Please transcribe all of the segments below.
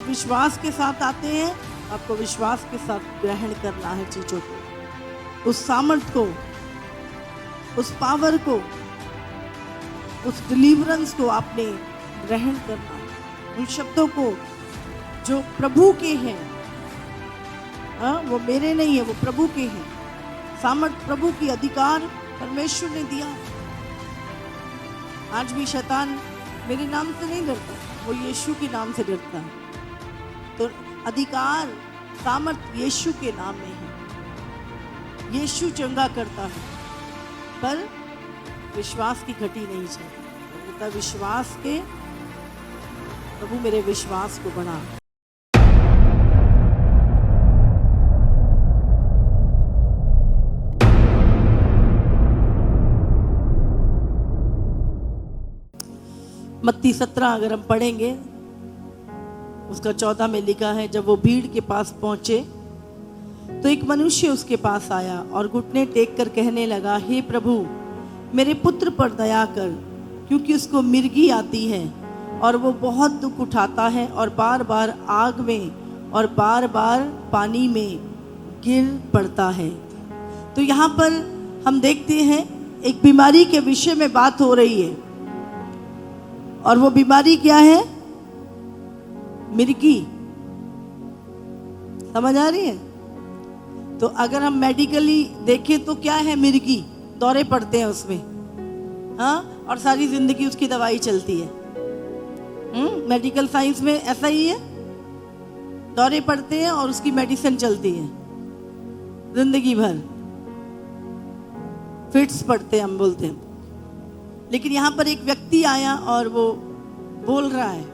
विश्वास के साथ आते हैं, आपको विश्वास के साथ ग्रहण करना है चीजों को, उस सामर्थ को, उस पावर को, उस डिलीवरेंस को आपने ग्रहण करना है। उन शब्दों को जो प्रभु के हैं, वो मेरे नहीं है, वो प्रभु के हैं। सामर्थ प्रभु की, अधिकार परमेश्वर ने दिया। आज भी शैतान मेरे नाम से नहीं डरता, वो यीशु के नाम से डरता है। तो अधिकार सामर्थ यीशु के नाम में है। यीशु चंगा करता है, पर विश्वास की घटी नहीं चाहिए। विश्वास के प्रभु मेरे विश्वास को बढ़ा। मत्ती 17 अगर हम पढ़ेंगे, उसका 14 में लिखा है, जब वो भीड़ के पास पहुंचे तो एक मनुष्य उसके पास आया और घुटने टेक कर कहने लगा, हे प्रभु, मेरे पुत्र पर दया कर, क्योंकि उसको मिर्गी आती है और वो बहुत दुख उठाता है और बार बार आग में और बार बार पानी में गिर पड़ता है। तो यहाँ पर हम देखते हैं एक बीमारी के विषय में बात हो रही है, और वो बीमारी क्या है? मिर्गी। समझ आ रही है? तो अगर हम मेडिकली देखें तो क्या है? मिर्गी, दौरे पड़ते हैं उसमें, हाँ, और सारी जिंदगी उसकी दवाई चलती है। मेडिकल साइंस में ऐसा ही है, दौरे पड़ते हैं और उसकी मेडिसिन चलती है जिंदगी भर। फिट्स पड़ते हैं, हम बोलते हैं। लेकिन यहाँ पर एक व्यक्ति आया और वो बोल रहा है,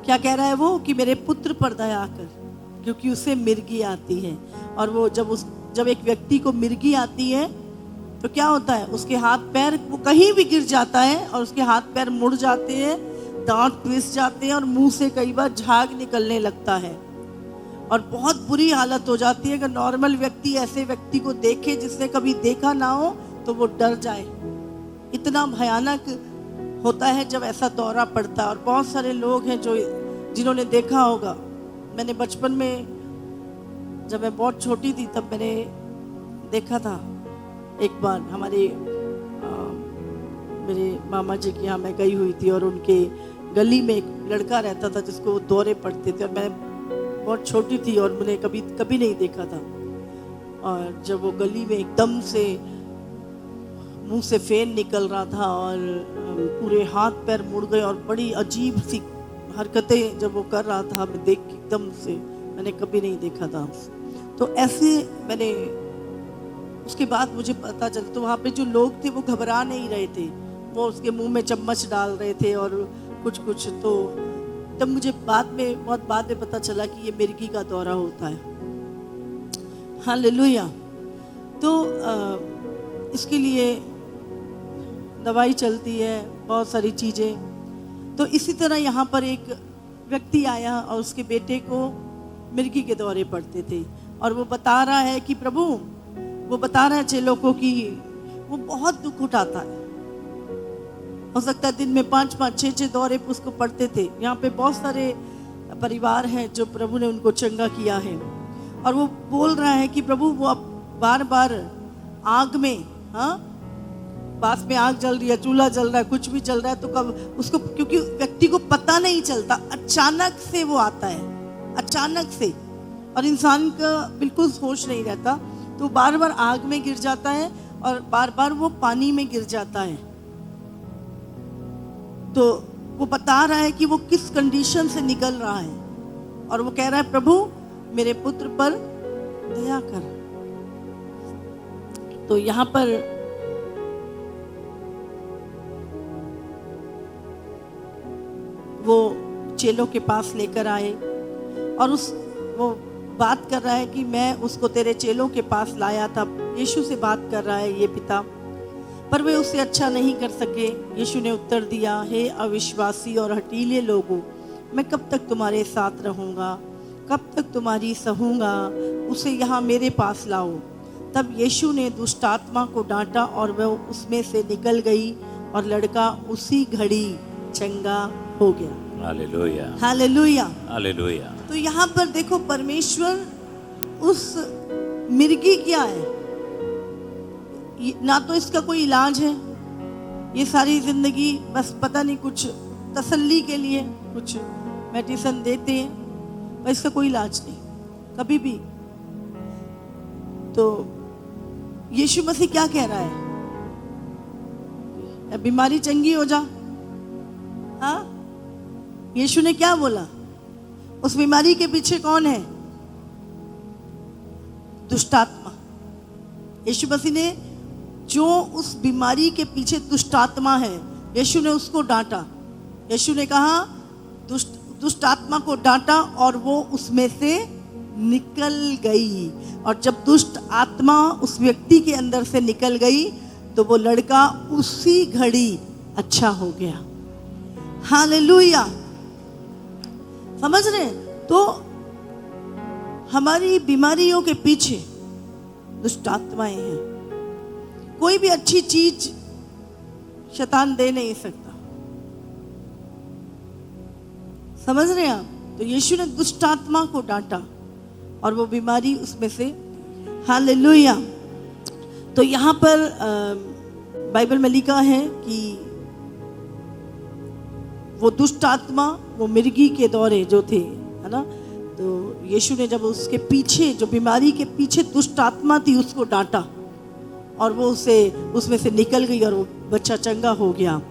क्या कह रहा है वो? कि मेरे पुत्र पर दया कर, क्योंकि उसे मिर्गी आती है। और वो जब एक व्यक्ति को मिर्गी आती है तो क्या होता है? उसके हाथ पैर, वो कहीं भी गिर जाता है और उसके हाथ पैर मुड़ जाते हैं, दांत पिस जाते हैं और मुंह से कई बार झाग निकलने लगता है और बहुत बुरी हालत हो जाती है। अगर नॉर्मल व्यक्ति ऐसे व्यक्ति को देखे, जिसने कभी देखा ना हो, तो वो डर जाए। इतना भयानक होता है जब ऐसा दौरा पड़ता है। और बहुत सारे लोग हैं जिन्होंने देखा होगा। मैंने बचपन में, जब मैं बहुत छोटी थी, तब मैंने देखा था। एक बार मेरे मामा जी के यहाँ मैं गई हुई थी और उनके गली में एक लड़का रहता था जिसको वो दौरे पड़ते थे, और मैं बहुत छोटी थी और मैंने कभी नहीं देखा था। और जब वो गली में एकदम से मुंह से फेन निकल रहा था और पूरे हाथ पैर मुड़ गए और बड़ी अजीब सी हरकतें जब वो कर रहा था, मैं देख के एकदम से, मैंने कभी नहीं देखा था। तो ऐसे मैंने, उसके बाद मुझे पता चला, तो वहाँ पे जो लोग थे वो घबरा नहीं रहे थे, वो उसके मुंह में चम्मच डाल रहे थे और कुछ। तो तब मुझे बहुत बाद में पता चला कि ये मिर्गी का दौरा होता है। हालेलुया। तो इसके लिए दवाई चलती है, बहुत सारी चीज़ें। तो इसी तरह यहाँ पर एक व्यक्ति आया और उसके बेटे को मिर्गी के दौरे पड़ते थे, और वो बता रहा है कि प्रभु, वो बता रहा है चेलों को कि वो बहुत दुख उठाता है। हो सकता है दिन में 5-5, 6-6 दौरे उसको पड़ते थे। यहाँ पे बहुत सारे परिवार हैं जो प्रभु ने उनको चंगा किया है। और वो बोल रहा है कि प्रभु, वो अब बार बार आग में, हाँ, पास में आग जल रही है, चूल्हा जल रहा है, कुछ भी चल रहा है, तो कब उसको, क्योंकि व्यक्ति को पता नहीं चलता, अचानक से वो आता है, अचानक से, और इंसान का बिल्कुल होश नहीं रहता। तो बार बार आग में गिर जाता है और बार बार वो पानी में गिर जाता है। तो वो बता रहा है कि वो किस कंडीशन से निकल रहा है, और वो कह रहा है, प्रभु, मेरे पुत्र पर दया कर। तो यहाँ पर वो चेलों के पास लेकर आए और वो बात कर रहा है कि मैं उसको तेरे चेलों के पास लाया था। यीशु से बात कर रहा है ये पिता, पर वे उसे अच्छा नहीं कर सके। यीशु ने उत्तर दिया, हे अविश्वासी और हठीले लोगों, मैं कब तक तुम्हारे साथ रहूँगा, कब तक तुम्हारी सहूँगा, उसे यहाँ मेरे पास लाओ। तब यीशु ने दुष्ट आत्मा को डांटा और वह उसमें से निकल गई और लड़का उसी घड़ी चंगा हो गया। Hallelujah, hallelujah. हालेलुया। तो यहाँ पर देखो, परमेश्वर उस मिर्गी क्या है, ना तो इसका कोई इलाज है, ये सारी जिंदगी बस पता नहीं कुछ तसल्ली के लिए कुछ मेडिसिन देते हैं, पर इसका कोई इलाज नहीं कभी भी। तो यीशु मसीह क्या कह रहा है, बीमारी चंगी हो जा। हाँ, यीशु ने क्या बोला? उस बीमारी के पीछे कौन है? दुष्टात्मा। यीशु मसीह ने जो उस बीमारी के पीछे दुष्टात्मा है, यीशु ने उसको डांटा। यीशु ने कहा दुष्ट आत्मा को डांटा और वो उसमें से निकल गई। और जब दुष्ट आत्मा उस व्यक्ति के अंदर से निकल गई तो वो लड़का उसी घड़ी अच्छा हो गया। हालेलुया। समझ रहे? तो हमारी बीमारियों के पीछे दुष्ट आत्माएं हैं। कोई भी अच्छी चीज शैतान दे नहीं सकता। समझ रहे हैं आप? तो यीशु ने दुष्ट आत्मा को डांटा और वो बीमारी उसमें से, हालेलुया। तो यहाँ पर बाइबल में लिखा है कि वो दुष्ट आत्मा, वो मिर्गी के दौरे जो थे, है ना, तो यीशु ने जब उसके पीछे, जो बीमारी के पीछे दुष्ट आत्मा थी, उसको डांटा और वो उसमें से निकल गई और वो बच्चा चंगा हो गया।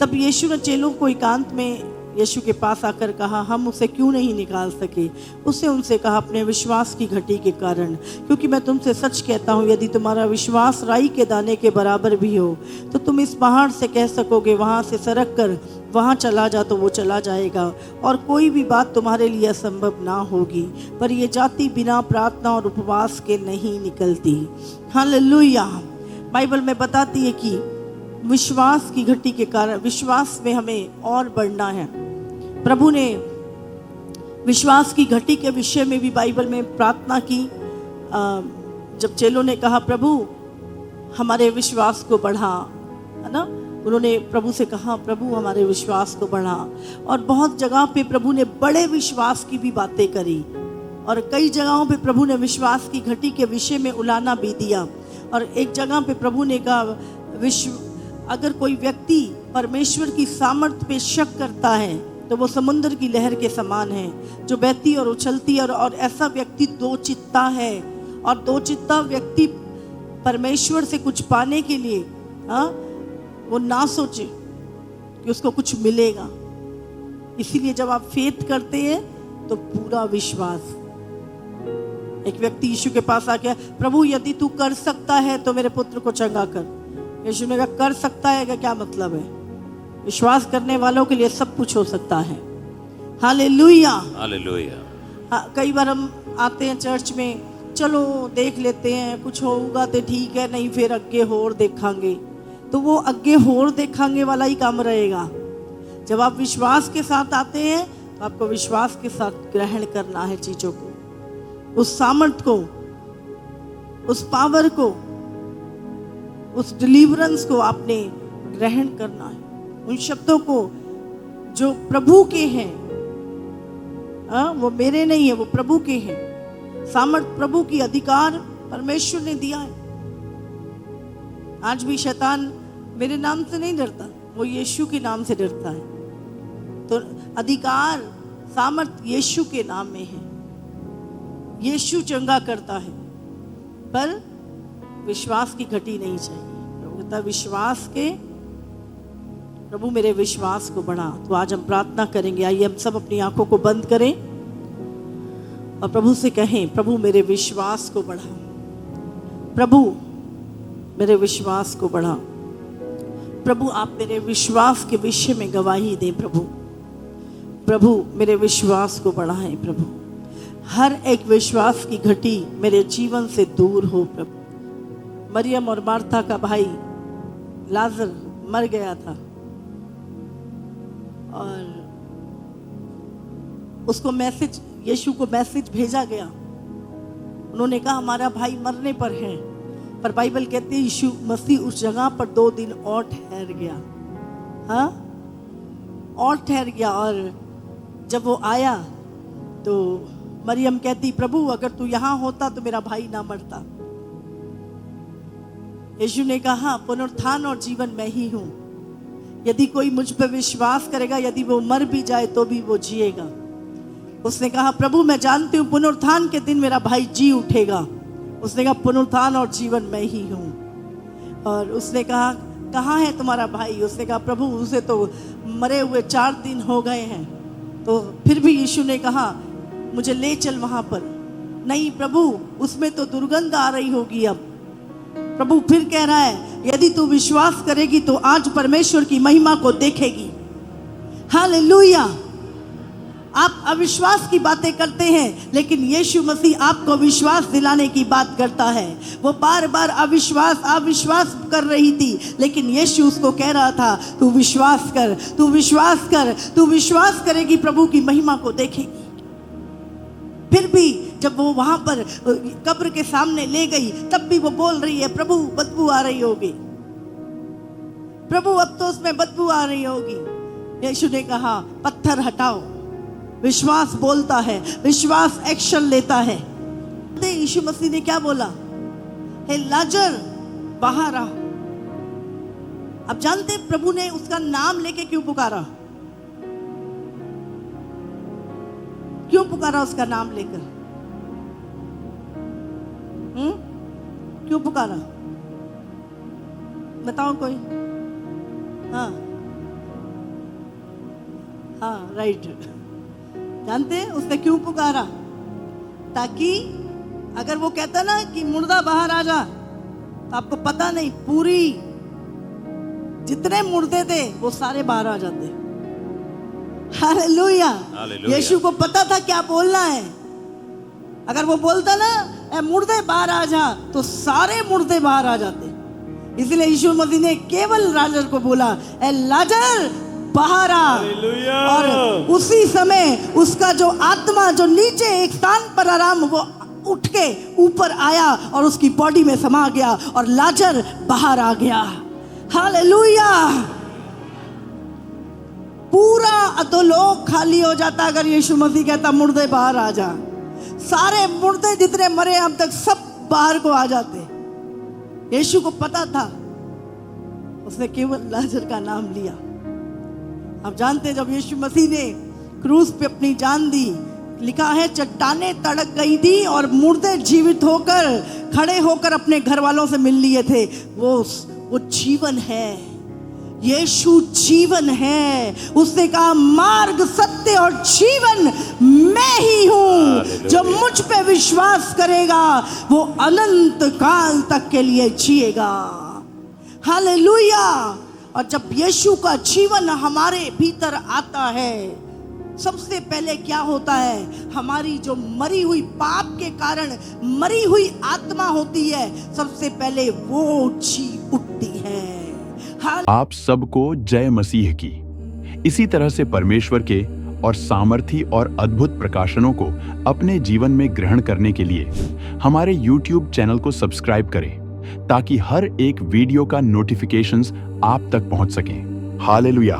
तब यीशु ने चेलों को एकांत में यीशु के पास आकर कहा, हम उसे क्यों नहीं निकाल सके? उसने उनसे कहा, अपने विश्वास की घटी के कारण, क्योंकि मैं तुमसे सच कहता हूँ, यदि तुम्हारा विश्वास राई के दाने के बराबर भी हो तो तुम इस पहाड़ से कह सकोगे, वहाँ से सरक कर वहाँ चला जा, तो वो चला जाएगा, और कोई भी बात तुम्हारे लिए असंभव ना होगी। पर ये जाति बिना प्रार्थना और उपवास के नहीं निकलती। हालेलुया। बाइबल में बताती है कि विश्वास की घटी के कारण, विश्वास में हमें और बढ़ना है। प्रभु ने विश्वास की घटी के विषय में भी बाइबल में प्रार्थना की। जब चेलों ने कहा, प्रभु हमारे विश्वास को बढ़ा, है ना, उन्होंने प्रभु से कहा, प्रभु हमारे विश्वास को बढ़ा। और बहुत जगह पे प्रभु ने बड़े विश्वास की भी बातें करी, और कई जगहों पे प्रभु ने विश्वास की घटी के विषय में उलाना भी दिया। और एक जगह पे प्रभु ने कहा, अगर कोई व्यक्ति परमेश्वर की सामर्थ्य पे शक करता है तो वो समुद्र की लहर के समान है, जो बहती और उछलती है। और ऐसा व्यक्ति दो चित्ता है, और दो चित्ता व्यक्ति परमेश्वर से कुछ पाने के लिए, हाँ, वो ना सोचे कि उसको कुछ मिलेगा। इसीलिए जब आप फेथ करते हैं तो पूरा विश्वास। एक व्यक्ति यीशु के पास आके, प्रभु यदि तू कर सकता है तो मेरे पुत्र को चंगा कर। यीशु ने कहा, कर सकता है का क्या मतलब है? विश्वास करने वालों के लिए सब कुछ हो सकता है। Hallelujah, hallelujah. कई बार हम आते हैं चर्च में, चलो देख लेते हैं, कुछ होगा तो ठीक है, नहीं फिर अगे होर देखांगे। तो वो अगे होर देखांगे वाला ही काम रहेगा। जब आप विश्वास के साथ आते हैं तो आपको विश्वास के साथ ग्रहण करना है चीजों को, उस सामर्थ को, उस पावर को, उस डिलीवरेंस को आपने ग्रहण करना है। उन शब्दों को जो प्रभु के हैं, वो मेरे नहीं है, वो प्रभु के हैं। सामर्थ प्रभु की, अधिकार परमेश्वर ने दिया है। आज भी शैतान मेरे नाम से नहीं डरता, वो यीशु के नाम से डरता है। तो अधिकार, सामर्थ यीशु के नाम में है। यीशु चंगा करता है, पर विश्वास की घटी नहीं चाहिए। प्रभु कहता, विश्वास के, प्रभु मेरे विश्वास को बढ़ा। तो आज हम प्रार्थना करेंगे। आइए हम सब अपनी आंखों को बंद करें और प्रभु से कहें, प्रभु मेरे विश्वास को बढ़ा, प्रभु मेरे विश्वास को बढ़ा। प्रभु आप मेरे विश्वास के विषय में गवाही दें। प्रभु मेरे विश्वास को बढ़ाएं। प्रभु हर एक विश्वास की घटी मेरे जीवन से दूर हो। प्रभु मरियम और मार्था का भाई लाजर मर गया था और उसको मैसेज, यीशु को मैसेज भेजा गया। उन्होंने कहा हमारा भाई मरने पर है, पर बाइबल कहती है यीशु मसीह उस जगह पर 2 दिन और ठहर गया। हाँ, और ठहर गया। और जब वो आया तो मरियम कहती, प्रभु अगर तू यहाँ होता तो मेरा भाई ना मरता। यीशु ने कहा, पुनरुत्थान और जीवन मैं ही हूं। यदि कोई मुझ पर विश्वास करेगा, यदि वो मर भी जाए तो भी वो जिएगा। उसने कहा, प्रभु मैं जानती हूँ पुनरुत्थान के दिन मेरा भाई जी उठेगा। उसने कहा, पुनरुत्थान और जीवन मैं ही हूँ। और उसने कहा, कहाँ है तुम्हारा भाई? उसने कहा, प्रभु उसे तो मरे हुए 4 दिन हो गए हैं। तो फिर भी यीशु ने कहा, मुझे ले चल वहाँ पर। नहीं प्रभु, उसमें तो दुर्गंध आ रही होगी। अब प्रभु फिर कह रहा है, यदि तू विश्वास करेगी तो आज परमेश्वर की महिमा को देखेगी। हालेलुया। आप अविश्वास की बातें करते हैं, लेकिन यीशु मसीह आपको विश्वास दिलाने की बात करता है। वो बार बार अविश्वास कर रही थी, लेकिन यीशु उसको कह रहा था, तू विश्वास कर, तू विश्वास कर, तू विश्वास करेगी प्रभु की महिमा को देखेगी। फिर भी जब वो वहां पर कब्र के सामने ले गई, तब भी वो बोल रही है, प्रभु बदबू आ रही होगी, प्रभु अब तो उसमें बदबू आ रही होगी। यीशु ने कहा, पत्थर हटाओ। विश्वास बोलता है, विश्वास एक्शन लेता है। यीशु मसीह ने क्या बोला? हे लाजर बाहर आ। अब जानते प्रभु ने उसका नाम लेके क्यों पुकारा? क्यों पुकारा उसका नाम लेकर? क्यों पुकारा? बताओ कोई। हाँ हाँ, राइट। जानते हैं उसने क्यों पुकारा? ताकि अगर वो कहता ना कि मुर्दा बाहर आ जा, तो आपको पता नहीं, पूरी जितने मुर्दे थे वो सारे बाहर आ जाते। हालेलुया। यीशु को पता था क्या बोलना है। अगर वो बोलता ना, ए मुर्दे बाहर आ जा, तो सारे मुर्दे बाहर आ जाते। इसलिए यीशु मसीह ने केवल लाजर को बोला, ए लाजर बाहर आ। और उसी समय उसका जो आत्मा जो नीचे एक स्थान पर आराम, वो उठ के ऊपर आया और उसकी बॉडी में समा गया और लाजर बाहर आ गया। हालेलुया। पूरा अधोलोक खाली हो जाता अगर यीशु मसीह कहता, मुर्दे बाहर आ जा। सारे मुर्दे जितने मरे अब तक सब बाहर को आ जाते। यीशु को पता था, उसने केवल लाजर का नाम लिया। आप जानते हैं, जब यीशु मसीह ने क्रूस पे अपनी जान दी, लिखा है चट्टानें तड़क गई थी और मुर्दे जीवित होकर खड़े होकर अपने घर वालों से मिल लिए थे। वो जीवन है। यीशु जीवन है। उसने कहा, मार्ग सत्य और जीवन मैं ही हूं। जो मुझ पे विश्वास करेगा वो अनंत काल तक के लिए जिएगा। हालेलुया। और जब यीशु का जीवन हमारे भीतर आता है, सबसे पहले क्या होता है? हमारी जो मरी हुई पाप के कारण मरी हुई आत्मा होती है, सबसे पहले वो जी उठती है। आप सबको जय मसीह की। इसी तरह से परमेश्वर के और सामर्थी और अद्भुत प्रकाशनों को अपने जीवन में ग्रहण करने के लिए हमारे YouTube चैनल को सब्सक्राइब करें, ताकि हर एक वीडियो का नोटिफिकेशंस आप तक पहुंच सकें। हालेलुया।